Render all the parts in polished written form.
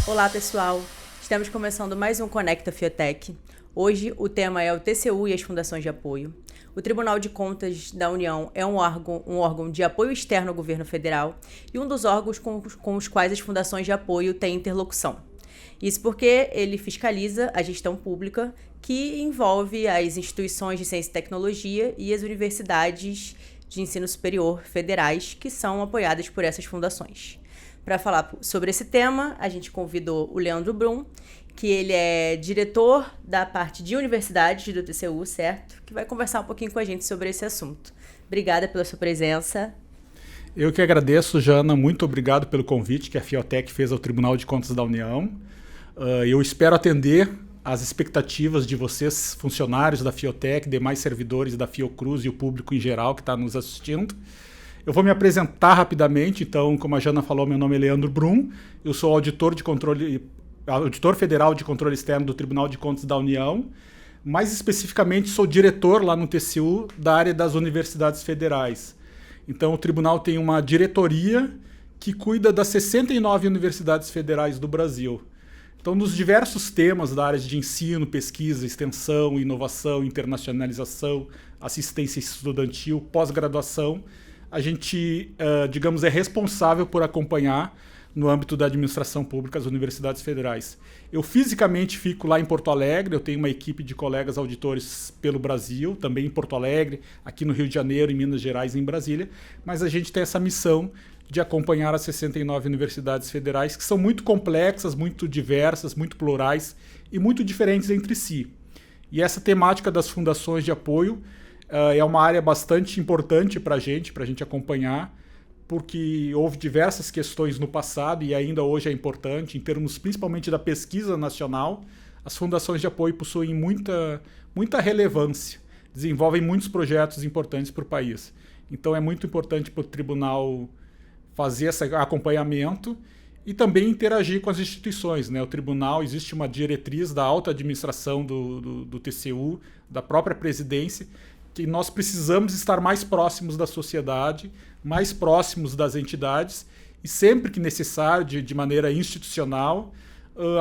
Olá pessoal, estamos começando mais um Conecta Fiotec. Hoje o tema é o TCU e as fundações de apoio. O Tribunal de Contas da União é um órgão de apoio externo ao governo federal e um dos órgãos com os quais as fundações de apoio têm interlocução. Isso porque ele fiscaliza a gestão pública que envolve as instituições de ciência e tecnologia e as universidades de ensino superior federais que são apoiadas por essas fundações. Para falar sobre esse tema, a gente convidou o Leandro Brum, que ele é diretor da parte de universidades do TCU, certo? Que vai conversar um pouquinho com a gente sobre esse assunto. Obrigada pela sua presença. Eu que agradeço, Jana. Muito obrigado pelo convite que a Fiotec fez ao Tribunal de Contas da União. Eu espero atender às expectativas de vocês, funcionários da Fiotec, demais servidores da Fiocruz e o público em geral que está nos assistindo. Eu vou me apresentar rapidamente, então, como a Jana falou, meu nome é Leandro Brum, eu sou auditor federal de controle externo do Tribunal de Contas da União, mais especificamente sou diretor lá no TCU da área das universidades federais. Então o tribunal tem uma diretoria que cuida das 69 universidades federais do Brasil. Então, nos diversos temas da área de ensino, pesquisa, extensão, inovação, internacionalização, assistência estudantil, pós-graduação, a gente, digamos, é responsável por acompanhar, no âmbito da administração pública, as universidades federais. Eu fisicamente fico lá em Porto Alegre, eu tenho uma equipe de colegas auditores pelo Brasil, também em Porto Alegre, aqui no Rio de Janeiro, em Minas Gerais e em Brasília, mas a gente tem essa missão de acompanhar as 69 universidades federais, que são muito complexas, muito diversas, muito plurais e muito diferentes entre si. E essa temática das fundações de apoio é uma área bastante importante para a gente acompanhar, porque houve diversas questões no passado e ainda hoje é importante, em termos principalmente da pesquisa nacional, as fundações de apoio possuem muita relevância, desenvolvem muitos projetos importantes para o país. Então é muito importante para o tribunal fazer esse acompanhamento e também interagir com as instituições, né? O tribunal, existe uma diretriz da alta administração do TCU, da própria presidência, que nós precisamos estar mais próximos da sociedade, mais próximos das entidades e sempre que necessário, de maneira institucional,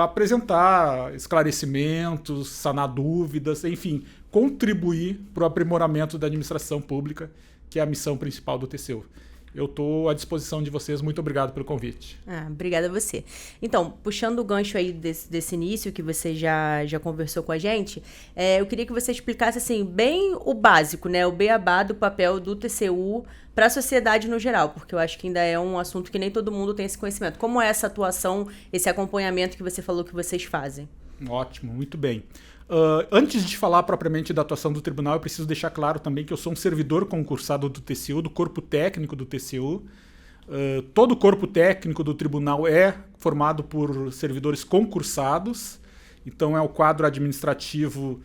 apresentar esclarecimentos, sanar dúvidas, enfim, contribuir para o aprimoramento da administração pública, que é a missão principal do TCU. Eu estou à disposição de vocês. Muito obrigado pelo convite. Obrigada a você. Então, puxando o gancho aí desse início que você já conversou com a gente, eu queria que você explicasse assim, bem o básico, né? O beabá do papel do TCU para a sociedade no geral, porque eu acho que ainda é um assunto que nem todo mundo tem esse conhecimento. Como é essa atuação, esse acompanhamento que você falou que vocês fazem? Ótimo, muito bem. Antes de falar propriamente da atuação do tribunal, eu preciso deixar claro também que eu sou um servidor concursado do TCU, do corpo técnico do TCU. Todo o corpo técnico do tribunal é formado por servidores concursados, então é um quadro administrativo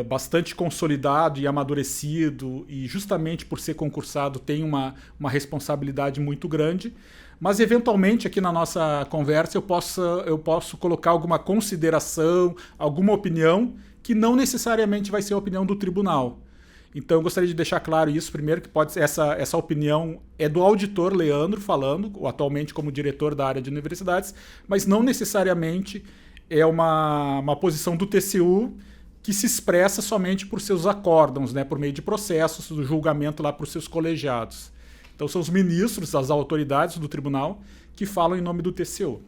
bastante consolidado e amadurecido, e justamente por ser concursado tem uma responsabilidade muito grande. Mas, eventualmente, aqui na nossa conversa, eu posso colocar alguma consideração, alguma opinião, que não necessariamente vai ser a opinião do tribunal. Então, eu gostaria de deixar claro isso primeiro, que pode ser essa opinião é do auditor Leandro falando, atualmente como diretor da área de universidades, mas não necessariamente é uma posição do TCU que se expressa somente por seus acórdãos, né, por meio de processos, do julgamento lá para os seus colegiados. Então, são os ministros, as autoridades do tribunal que falam em nome do TCU.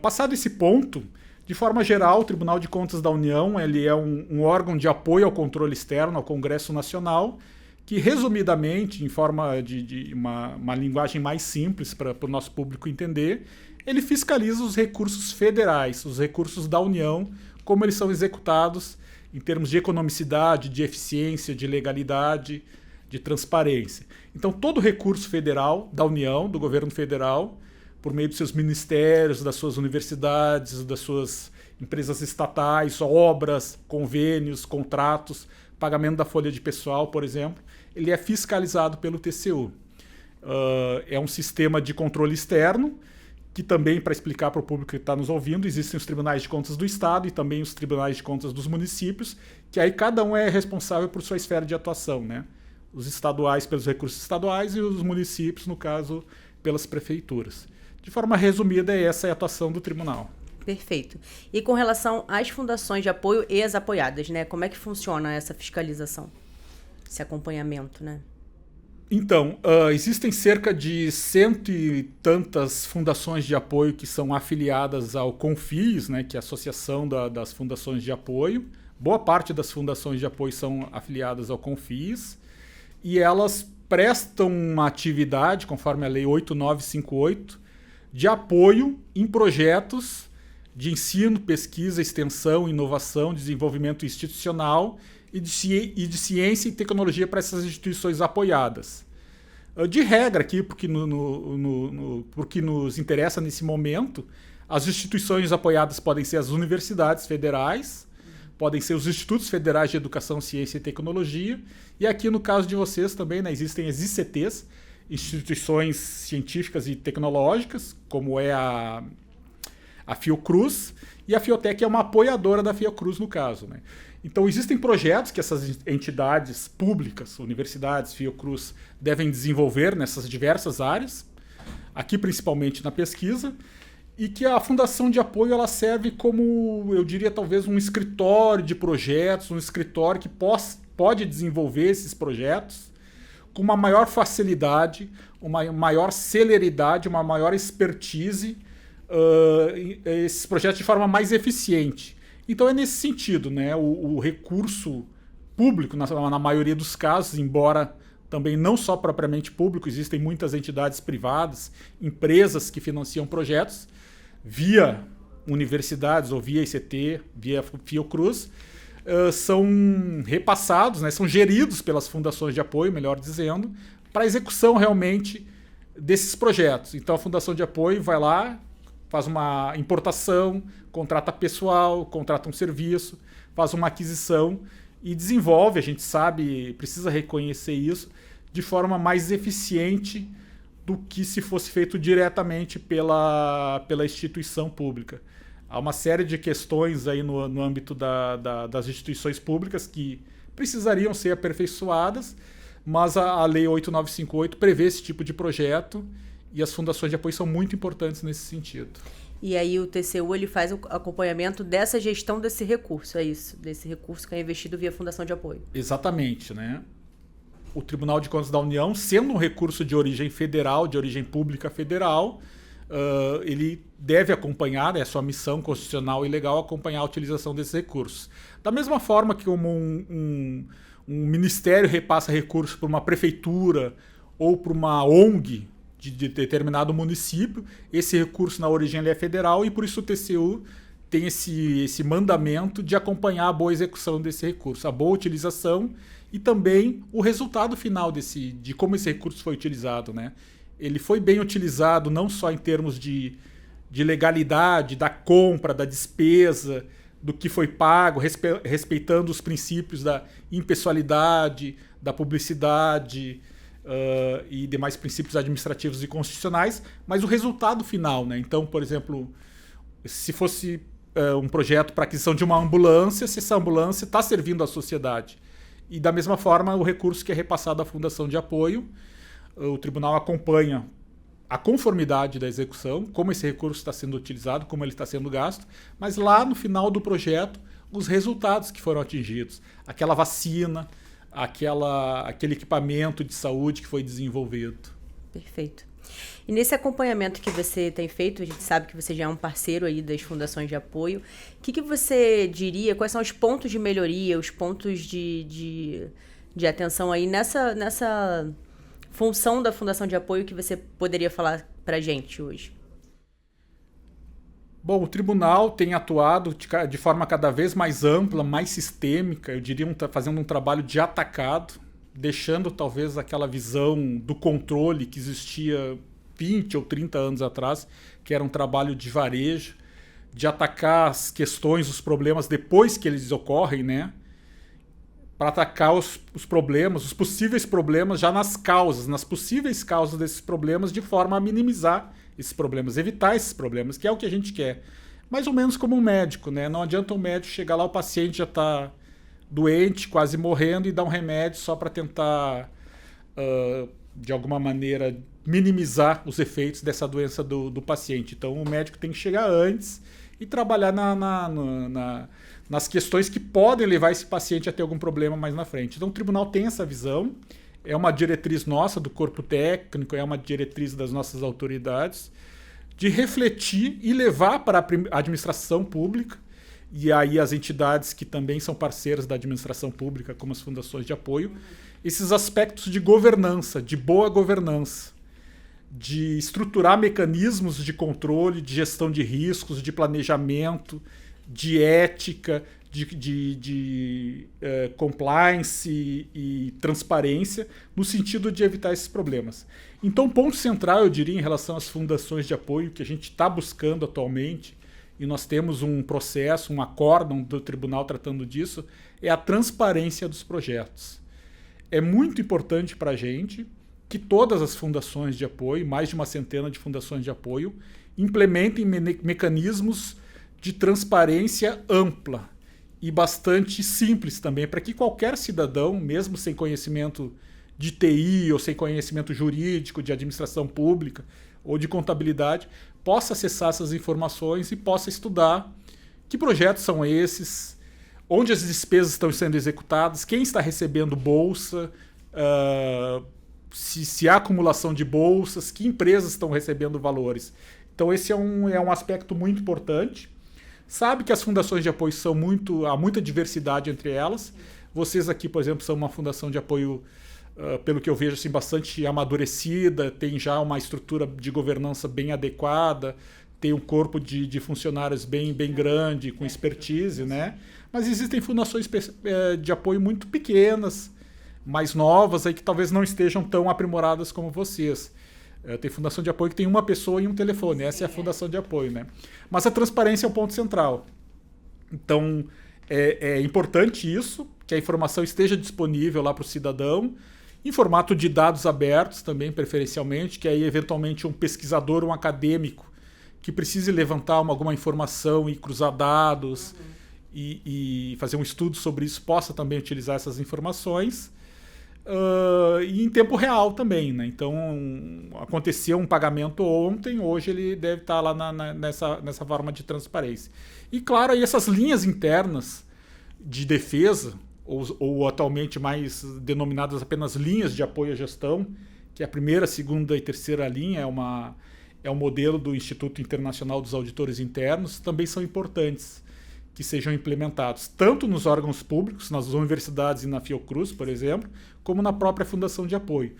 Passado esse ponto, de forma geral, o Tribunal de Contas da União ele é um órgão de apoio ao controle externo, ao Congresso Nacional, que, resumidamente, em forma de uma linguagem mais simples para o nosso público entender, ele fiscaliza os recursos federais, os recursos da União, como eles são executados em termos de economicidade, de eficiência, de legalidade, de transparência. Então, todo recurso federal da União, do governo federal, por meio dos seus ministérios, das suas universidades, das suas empresas estatais, obras, convênios, contratos, pagamento da folha de pessoal, por exemplo, ele é fiscalizado pelo TCU. É um sistema de controle externo, que também, para explicar para o público que está nos ouvindo, existem os tribunais de contas do Estado e também os tribunais de contas dos municípios, que aí cada um é responsável por sua esfera de atuação, né? os estaduais pelos recursos estaduais e os municípios, no caso, pelas prefeituras. De forma resumida, essa é a atuação do tribunal. Perfeito. E com relação às fundações de apoio e as apoiadas, né? Como é que funciona essa fiscalização, esse acompanhamento, né? Então, existem cerca de 100 e tantas fundações de apoio que são afiliadas ao CONFIS, né, que é a Associação das Fundações de Apoio. Boa parte das fundações de apoio são afiliadas ao CONFIS e elas prestam uma atividade, conforme a Lei 8958, de apoio em projetos de ensino, pesquisa, extensão, inovação, desenvolvimento institucional e de ciência e tecnologia para essas instituições apoiadas. De regra aqui, porque nos interessa nesse momento, as instituições apoiadas podem ser as universidades federais, podem ser os institutos federais de educação, ciência e tecnologia, e aqui no caso de vocês também, né, existem as ICTs, instituições científicas e tecnológicas, como é a Fiocruz, e a Fiotec é uma apoiadora da Fiocruz no caso, né? Então existem projetos que essas entidades públicas, universidades, Fiocruz, devem desenvolver nessas diversas áreas, aqui principalmente na pesquisa, e que a Fundação de Apoio ela serve como, eu diria, talvez um escritório de projetos, um escritório que pode desenvolver esses projetos com uma maior facilidade, uma maior celeridade, uma maior expertise, esses projetos de forma mais eficiente. Então é nesse sentido, né? O recurso público, na maioria dos casos, embora também não só propriamente público, existem muitas entidades privadas, empresas que financiam projetos via universidades ou via ICT, via Fiocruz, são repassados, né? São geridos pelas fundações de apoio, melhor dizendo, para a execução realmente desses projetos. Então a Fundação de Apoio vai lá, faz uma importação, contrata pessoal, contrata um serviço, faz uma aquisição e desenvolve, a gente sabe, precisa reconhecer isso, de forma mais eficiente do que se fosse feito diretamente pela instituição pública. Há uma série de questões aí no âmbito das instituições públicas que precisariam ser aperfeiçoadas, mas a Lei 8958 prevê esse tipo de projeto e as fundações de apoio são muito importantes nesse sentido. E aí o TCU ele faz o acompanhamento dessa gestão desse recurso, é isso? Desse recurso que é investido via Fundação de Apoio. Exatamente, né? O Tribunal de Contas da União, sendo um recurso de origem federal, de origem pública federal, ele deve acompanhar, é sua missão constitucional e legal, acompanhar a utilização desses recursos. Da mesma forma que como um ministério repassa recursos para uma prefeitura ou para uma ONG, de determinado município, esse recurso na origem ele é federal e por isso o TCU tem esse mandamento de acompanhar a boa execução desse recurso, a boa utilização e também o resultado final de como esse recurso foi utilizado, né? Ele foi bem utilizado não só em termos de legalidade, da compra, da despesa, do que foi pago, respeitando os princípios da impessoalidade, da publicidade, e demais princípios administrativos e constitucionais, mas o resultado final, né? Então, por exemplo, se fosse um projeto para aquisição de uma ambulância, se essa ambulância está servindo à sociedade. E da mesma forma, o recurso que é repassado à Fundação de Apoio, o tribunal acompanha a conformidade da execução, como esse recurso está sendo utilizado, como ele está sendo gasto, mas lá no final do projeto, os resultados que foram atingidos, aquela vacina, aquele equipamento de saúde que foi desenvolvido. Perfeito. E nesse acompanhamento que você tem feito, a gente sabe que você já é um parceiro aí das fundações de apoio, o que você diria, quais são os pontos de melhoria, os pontos de atenção aí nessa função da Fundação de Apoio que você poderia falar para a gente hoje? Bom, o tribunal tem atuado de forma cada vez mais ampla, mais sistêmica, eu diria fazendo um trabalho de atacado, deixando talvez aquela visão do controle que existia 20 ou 30 anos atrás, que era um trabalho de varejo, de atacar as questões, os problemas depois que eles ocorrem, né? Para atacar os problemas, os possíveis problemas já nas possíveis causas desses problemas, de forma a minimizar esses problemas, evitar esses problemas, que é o que a gente quer. Mais ou menos como um médico, né? Não adianta um médico chegar lá, o paciente já está doente, quase morrendo, e dar um remédio só para tentar de alguma maneira, minimizar os efeitos dessa doença do paciente. Então, o médico tem que chegar antes e trabalhar nas questões que podem levar esse paciente a ter algum problema mais na frente. Então, o tribunal tem essa visão, é uma diretriz nossa, do corpo técnico, é uma diretriz das nossas autoridades, de refletir e levar para a administração pública, e aí as entidades que também são parceiras da administração pública, como as fundações de apoio, esses aspectos de governança, de boa governança, de estruturar mecanismos de controle, de gestão de riscos, de planejamento, de ética, de compliance e transparência, no sentido de evitar esses problemas. Então, o ponto central, eu diria, em relação às fundações de apoio, que a gente está buscando atualmente, e nós temos um processo, um acórdão do tribunal tratando disso, é a transparência dos projetos. É muito importante para a gente que todas as fundações de apoio, mais de uma centena de fundações de apoio, implementem mecanismos de transparência ampla e bastante simples também, para que qualquer cidadão, mesmo sem conhecimento de TI ou sem conhecimento jurídico, de administração pública ou de contabilidade, possa acessar essas informações e possa estudar que projetos são esses, onde as despesas estão sendo executadas, quem está recebendo bolsa, se há acumulação de bolsas, que empresas estão recebendo valores. Então esse é um aspecto muito importante. Sabe que as fundações de apoio há muita diversidade entre elas. Vocês aqui, por exemplo, são uma fundação de apoio, pelo que eu vejo, assim, bastante amadurecida, tem já uma estrutura de governança bem adequada, tem um corpo de funcionários bem grande, com expertise, né? Mas existem fundações de apoio muito pequenas, mais novas, aí, que talvez não estejam tão aprimoradas como vocês. Tem fundação de apoio que tem uma pessoa e um telefone. Essa é a fundação de apoio, né? Mas a transparência é o ponto central. Então, é importante isso, que a informação esteja disponível lá para o cidadão, em formato de dados abertos também, preferencialmente, que aí, eventualmente, um pesquisador, um acadêmico, que precise levantar alguma informação e cruzar dados e fazer um estudo sobre isso, possa também utilizar essas informações. E em tempo real também, né? Então, aconteceu um pagamento ontem, hoje ele deve estar lá nessa forma de transparência. E claro, aí essas linhas internas de defesa, ou atualmente mais denominadas apenas linhas de apoio à gestão, que é a primeira, segunda e terceira linha, é um modelo do Instituto Internacional dos Auditores Internos, também são importantes que sejam implementados, tanto nos órgãos públicos, nas universidades e na Fiocruz, por exemplo, como na própria Fundação de Apoio.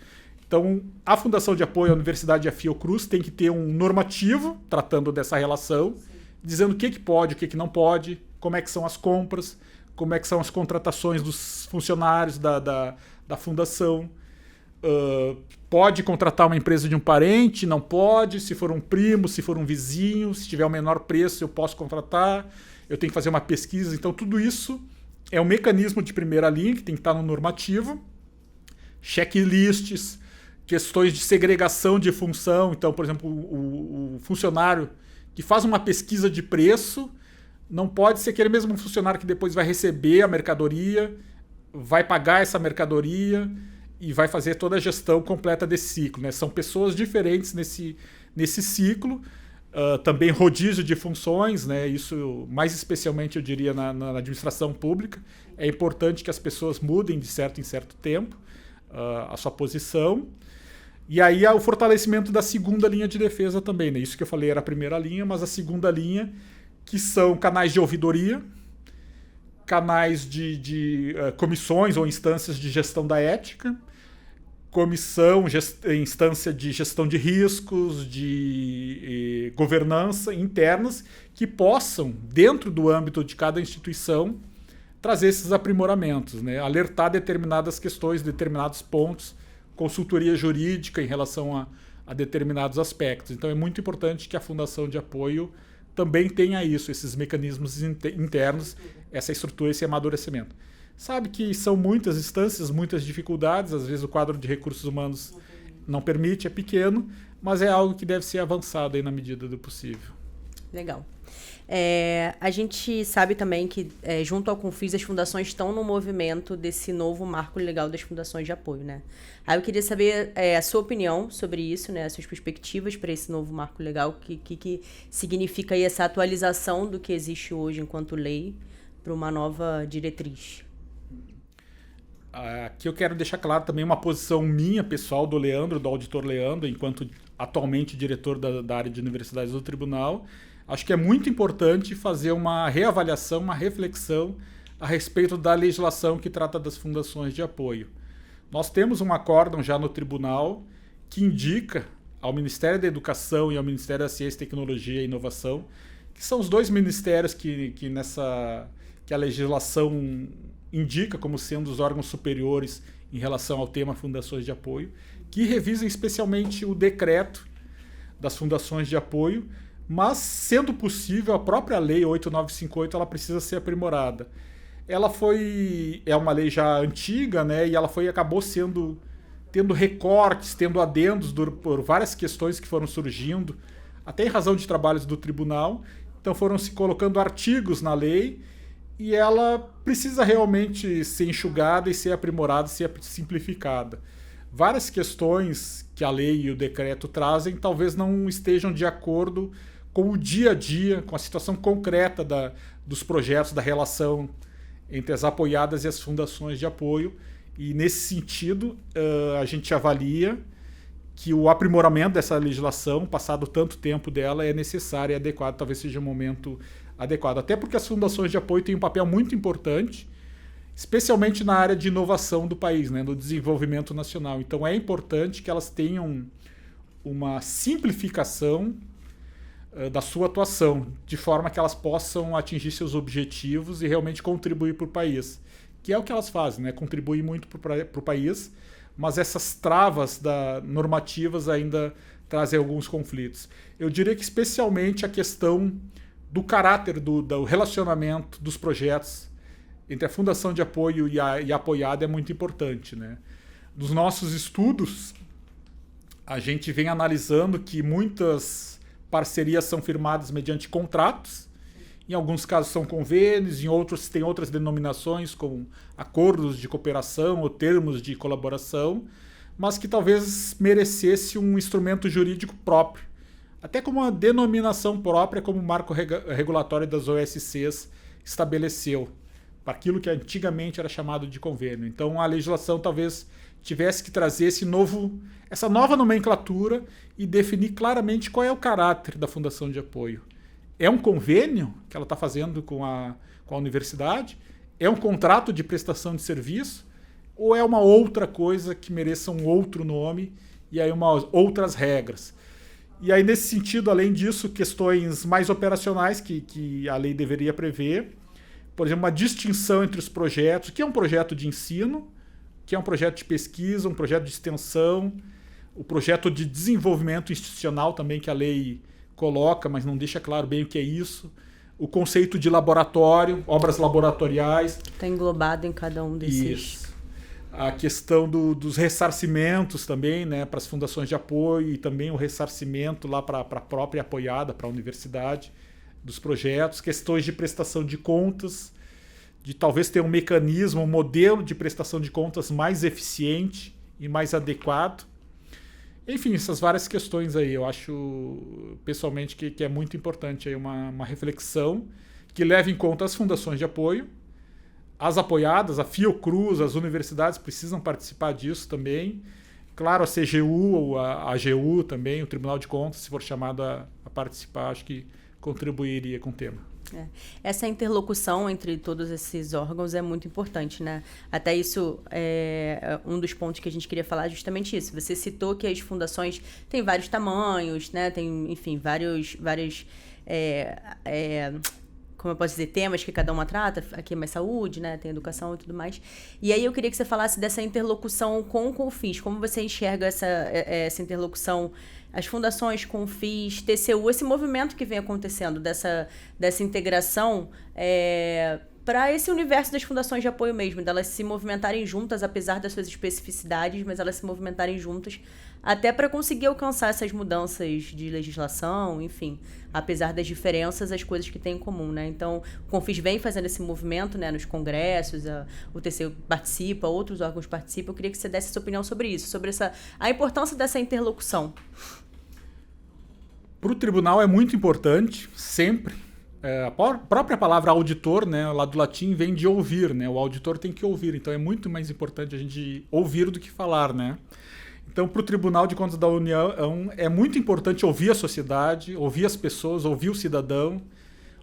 Então, a Fundação de Apoio, a Universidade e a Fiocruz tem que ter um normativo tratando dessa relação, dizendo o que pode, o que não pode, como é que são as compras, como é que são as contratações dos funcionários da fundação. Pode contratar uma empresa de um parente, não pode, se for um primo, se for um vizinho, se tiver o menor preço eu posso contratar, eu tenho que fazer uma pesquisa. Então tudo isso é um mecanismo de primeira linha que tem que estar no normativo, checklists, questões de segregação de função. Então, por exemplo, o funcionário que faz uma pesquisa de preço não pode ser aquele mesmo funcionário que depois vai receber a mercadoria, vai pagar essa mercadoria e vai fazer toda a gestão completa desse ciclo, né? São pessoas diferentes nesse ciclo. Também rodízio de funções, né? Isso mais especialmente eu diria na administração pública. É importante que as pessoas mudem de certo em certo tempo a sua posição. E aí há o fortalecimento da segunda linha de defesa também, né? Isso que eu falei era a primeira linha, mas a segunda linha, que são canais de ouvidoria, canais de comissões ou instâncias de gestão da ética, instância de gestão de riscos, de governança internas, que possam, dentro do âmbito de cada instituição, trazer esses aprimoramentos, né? Alertar determinadas questões, determinados pontos, consultoria jurídica em relação a determinados aspectos. Então é muito importante que a Fundação de Apoio também tenha isso, esses mecanismos internos, essa estrutura, esse amadurecimento. Sabe que são muitas instâncias, muitas dificuldades, às vezes o quadro de recursos humanos não permite, é pequeno, mas é algo que deve ser avançado aí na medida do possível. Legal. A gente sabe também que, junto ao Confis, as fundações estão no movimento desse novo marco legal das fundações de apoio, né? Aí eu queria saber a sua opinião sobre isso, né? As suas perspectivas para esse novo marco legal, que significa aí essa atualização do que existe hoje enquanto lei para uma nova diretriz. Aqui eu quero deixar claro também uma posição minha, pessoal, do Leandro, do auditor Leandro, enquanto atualmente diretor da área de universidades do tribunal. Acho que é muito importante fazer uma reavaliação, uma reflexão a respeito da legislação que trata das fundações de apoio. Nós temos um acórdão já no tribunal que indica ao Ministério da Educação e ao Ministério da Ciência, Tecnologia e Inovação, que são os dois ministérios que a legislação indica como sendo os órgãos superiores em relação ao tema fundações de apoio, que revisam especialmente o decreto das fundações de apoio, mas, sendo possível, a própria lei 8958 ela precisa ser aprimorada. Ela é uma lei já antiga, né, e ela acabou tendo recortes, tendo adendos por várias questões que foram surgindo, até em razão de trabalhos do tribunal. Então foram se colocando artigos na lei e ela precisa realmente ser enxugada e ser aprimorada, ser simplificada. Várias questões que a lei e o decreto trazem talvez não estejam de acordo com o dia a dia, com a situação concreta dos projetos, da relação entre as apoiadas e as fundações de apoio. E, nesse sentido, a gente avalia que o aprimoramento dessa legislação, passado tanto tempo dela, é necessário e adequado, talvez seja um momento adequado. Até porque as fundações de apoio têm um papel muito importante, especialmente na área de inovação do país, né, no desenvolvimento nacional. Então é importante que elas tenham uma simplificação da sua atuação, de forma que elas possam atingir seus objetivos e realmente contribuir para o país. Que é o que elas fazem, né? Contribuem muito para o país, mas essas travas normativas ainda trazem alguns conflitos. Eu diria que especialmente a questão do caráter do relacionamento dos projetos entre a fundação de apoio e a apoiada é muito importante, né? Nos nossos estudos, a gente vem analisando que muitas parcerias são firmadas mediante contratos, em alguns casos são convênios, em outros tem outras denominações, como acordos de cooperação ou termos de colaboração, mas que talvez merecesse um instrumento jurídico próprio, até como uma denominação própria, como o marco regulatório das OSCs estabeleceu, para aquilo que antigamente era chamado de convênio. Então a legislação talvez tivesse que trazer essa nova nomenclatura e definir claramente qual é o caráter da fundação de apoio. É um convênio que ela está fazendo com a universidade? É um contrato de prestação de serviço? Ou é uma outra coisa que mereça um outro nome e aí outras regras? E aí, nesse sentido, além disso, questões mais operacionais que a lei deveria prever. Por exemplo, uma distinção entre os projetos, o que é um projeto de ensino, o que é um projeto de pesquisa, um projeto de extensão, o projeto de desenvolvimento institucional também que a lei coloca, mas não deixa claro bem o que é isso. O conceito de laboratório, obras laboratoriais. Está englobado em cada um desses. Isso. A questão dos ressarcimentos também, né, para as fundações de apoio e também o ressarcimento lá para a própria apoiada, para a universidade, dos projetos. Questões de prestação de contas, de talvez ter um mecanismo, um modelo de prestação de contas mais eficiente e mais adequado. Enfim, essas várias questões aí, eu acho pessoalmente que é muito importante aí uma reflexão que leve em conta as fundações de apoio, as apoiadas, a Fiocruz, as universidades precisam participar disso também. Claro, a CGU ou a AGU também, o Tribunal de Contas, se for chamado a participar, acho que contribuiria com o tema. Essa interlocução entre todos esses órgãos é muito importante, né? Até isso é um dos pontos que a gente queria falar, justamente isso. Você citou que as fundações têm vários tamanhos, né? Tem, enfim, vários como eu posso dizer, temas que cada uma trata. Aqui é mais saúde, né? Tem educação e tudo mais. E aí eu queria que você falasse dessa interlocução com o Confis. Como você enxerga essa interlocução, as fundações, Confis, TCU, esse movimento que vem acontecendo dessa integração para esse universo das fundações de apoio mesmo, delas se movimentarem juntas, apesar das suas especificidades, mas elas se movimentarem juntas até para conseguir alcançar essas mudanças de legislação, enfim, apesar das diferenças, as coisas que têm em comum, né? Então, o Confis vem fazendo esse movimento, né, nos congressos, o TCU participa, outros órgãos participam. Eu queria que você desse sua opinião sobre isso, sobre a importância dessa interlocução. Para o tribunal é muito importante, sempre. A própria palavra auditor, né, lá do latim, vem de ouvir, né? O auditor tem que ouvir, então é muito mais importante a gente ouvir do que falar, né? Então, para o Tribunal de Contas da União, é muito importante ouvir a sociedade, ouvir as pessoas, ouvir o cidadão,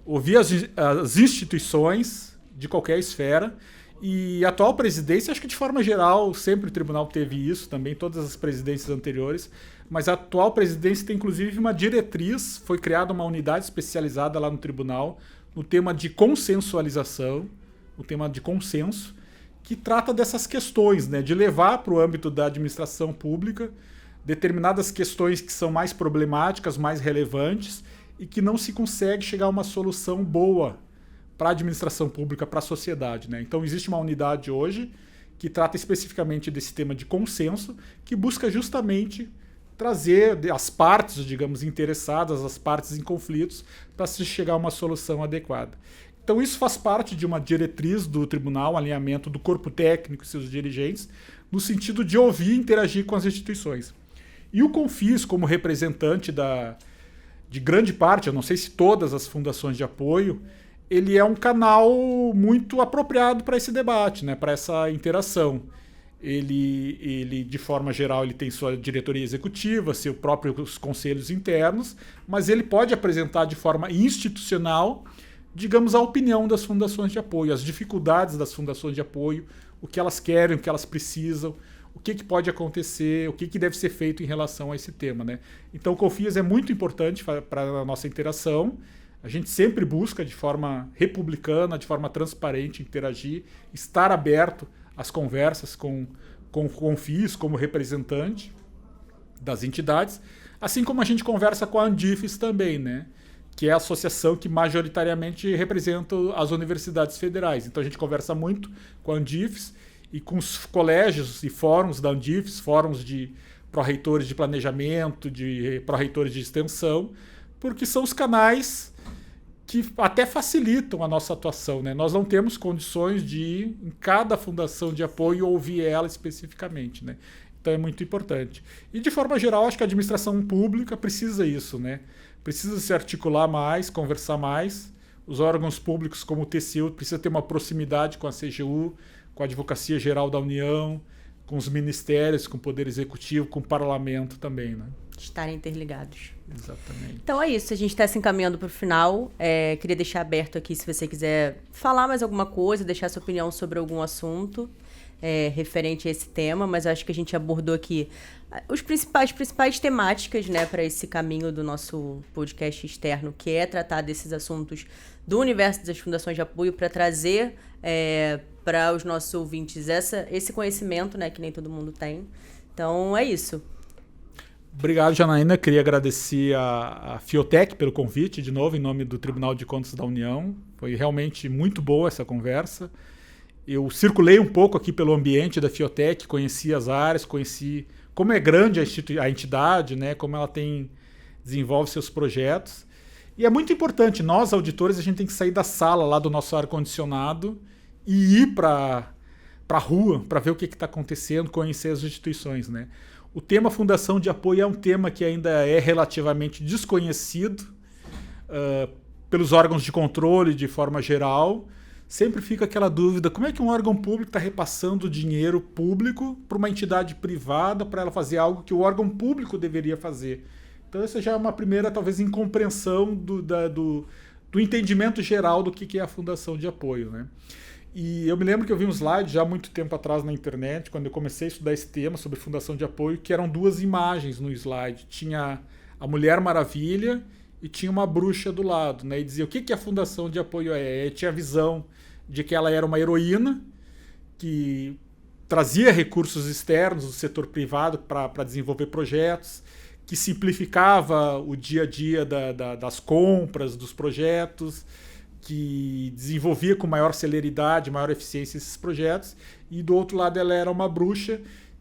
ouvir as instituições de qualquer esfera. E a atual presidência, acho que de forma geral, sempre o tribunal teve isso também, todas as presidências anteriores, mas a atual presidência tem inclusive uma diretriz, foi criada uma unidade especializada lá no tribunal, no tema de consensualização, o tema de consenso, que trata dessas questões, né, de levar para o âmbito da administração pública determinadas questões que são mais problemáticas, mais relevantes e que não se consegue chegar a uma solução boa para a administração pública, para a sociedade, né? Então existe uma unidade hoje que trata especificamente desse tema de consenso, que busca justamente trazer as partes, digamos, interessadas, as partes em conflitos, para se chegar a uma solução adequada. Então isso faz parte de uma diretriz do tribunal, um alinhamento do corpo técnico e seus dirigentes, no sentido de ouvir e interagir com as instituições. E o Confis, como representante de grande parte, eu não sei se todas as fundações de apoio, ele é um canal muito apropriado para esse debate, né, para essa interação. Ele, de forma geral, ele tem sua diretoria executiva, seus próprios conselhos internos, mas ele pode apresentar de forma institucional, digamos, a opinião das fundações de apoio, as dificuldades das fundações de apoio, o que elas querem, o que elas precisam, o que pode acontecer, o que deve ser feito em relação a esse tema, né? Então o Confis é muito importante para a nossa interação. A gente sempre busca, de forma republicana, de forma transparente, interagir, estar aberto às conversas com o Confis como representante das entidades, assim como a gente conversa com a Andifes também, né? Que é a associação que majoritariamente representa as universidades federais. Então a gente conversa muito com a Andifes e com os colégios e fóruns da Andifes, fóruns de pró-reitores de planejamento, de pró-reitores de extensão, porque são os canais que até facilitam a nossa atuação, né? Nós não temos condições de ir em cada fundação de apoio ouvir ela especificamente, né? Então é muito importante. E de forma geral, acho que a administração pública precisa isso, né? Precisa se articular mais, conversar mais. Os órgãos públicos como o TCU precisam ter uma proximidade com a CGU, com a Advocacia Geral da União, com os ministérios, com o Poder Executivo, com o Parlamento também, né? Estarem interligados. Exatamente. Então é isso, a gente está se encaminhando para o final. Queria deixar aberto aqui se você quiser falar mais alguma coisa, deixar sua opinião sobre algum assunto referente a esse tema, mas eu acho que a gente abordou aqui as principais temáticas, né, para esse caminho do nosso podcast externo, que é tratar desses assuntos do universo das fundações de apoio para trazer para os nossos ouvintes esse conhecimento, né, que nem todo mundo tem. Então é isso. Obrigado, Janaína. Queria agradecer a Fiotec pelo convite, de novo, em nome do Tribunal de Contas da União. Foi realmente muito boa essa conversa. Eu circulei um pouco aqui pelo ambiente da Fiotec, conheci as áreas, conheci como é grande a entidade, né, como ela desenvolve seus projetos. E é muito importante, nós, auditores, a gente tem que sair da sala lá do nosso ar-condicionado e ir para a rua para ver o que está acontecendo, conhecer as instituições, né? O tema Fundação de Apoio é um tema que ainda é relativamente desconhecido pelos órgãos de controle de forma geral. Sempre fica aquela dúvida, como é que um órgão público está repassando dinheiro público para uma entidade privada para ela fazer algo que o órgão público deveria fazer? Então essa já é uma primeira, talvez, incompreensão do entendimento geral do que é a Fundação de Apoio, né? E eu me lembro que eu vi um slide já há muito tempo atrás na internet, quando eu comecei a estudar esse tema sobre Fundação de Apoio, que eram duas imagens no slide. Tinha a Mulher Maravilha e tinha uma bruxa do lado, né? E dizia o que a Fundação de Apoio é. E tinha a visão de que ela era uma heroína que trazia recursos externos do setor privado para desenvolver projetos, que simplificava o dia a dia das compras, dos projetos, que desenvolvia com maior celeridade, maior eficiência esses projetos, e do outro lado ela era uma bruxa,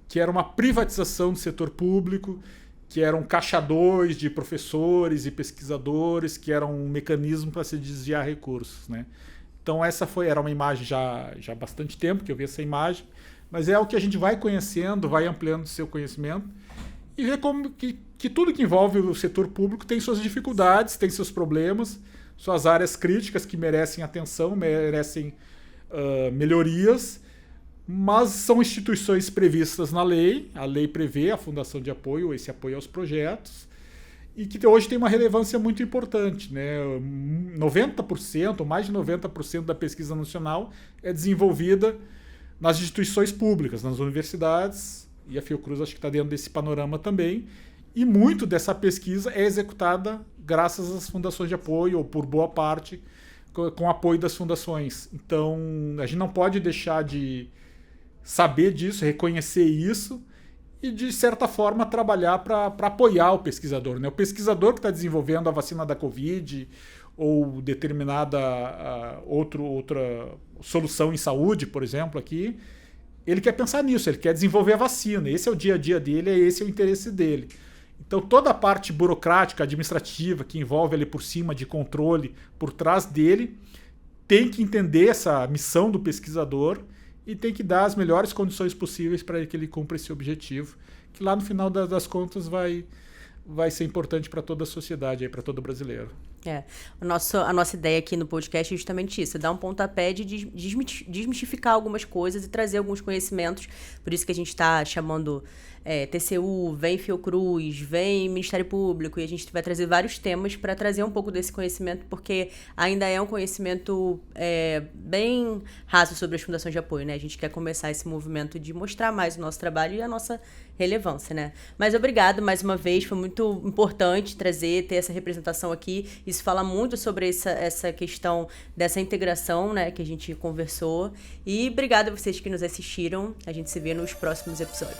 que era uma privatização do setor público, que era um caixa 2 de professores e pesquisadores, que era um mecanismo para se desviar recursos, né? Então essa era uma imagem já há bastante tempo que eu vi essa imagem, mas é o que a gente vai conhecendo, vai ampliando o seu conhecimento e vê como que tudo que envolve o setor público tem suas dificuldades, tem seus problemas, suas áreas críticas que merecem atenção, merecem melhorias, mas são instituições previstas na lei, a lei prevê a fundação de apoio, esse apoio aos projetos, e que hoje tem uma relevância muito importante, né? 90%, mais de 90% da pesquisa nacional é desenvolvida nas instituições públicas, nas universidades, e a Fiocruz acho que está dentro desse panorama também, e muito dessa pesquisa é executada graças às fundações de apoio, ou por boa parte, com apoio das fundações. Então, a gente não pode deixar de saber disso, reconhecer isso e, de certa forma, trabalhar para apoiar o pesquisador, né? O pesquisador que está desenvolvendo a vacina da Covid ou determinada outra solução em saúde, por exemplo, aqui, ele quer pensar nisso, ele quer desenvolver a vacina. Esse é o dia a dia dele, esse é o interesse dele. Então, toda a parte burocrática, administrativa, que envolve ali por cima de controle, por trás dele, tem que entender essa missão do pesquisador e tem que dar as melhores condições possíveis para que ele cumpra esse objetivo, que lá no final das contas vai ser importante para toda a sociedade, para todo brasileiro. A nossa ideia aqui no podcast é justamente isso, dar um pontapé de desmistificar algumas coisas e trazer alguns conhecimentos, por isso que a gente está chamando TCU, vem Fiocruz, vem Ministério Público, e a gente vai trazer vários temas para trazer um pouco desse conhecimento, porque ainda é um conhecimento bem raso sobre as fundações de apoio, né? A gente quer começar esse movimento de mostrar mais o nosso trabalho e a nossa relevância, né? Mas obrigado mais uma vez, foi muito importante ter essa representação aqui. Isso fala muito sobre essa questão dessa integração, né, que a gente conversou. E obrigado a vocês que nos assistiram. A gente se vê nos próximos episódios.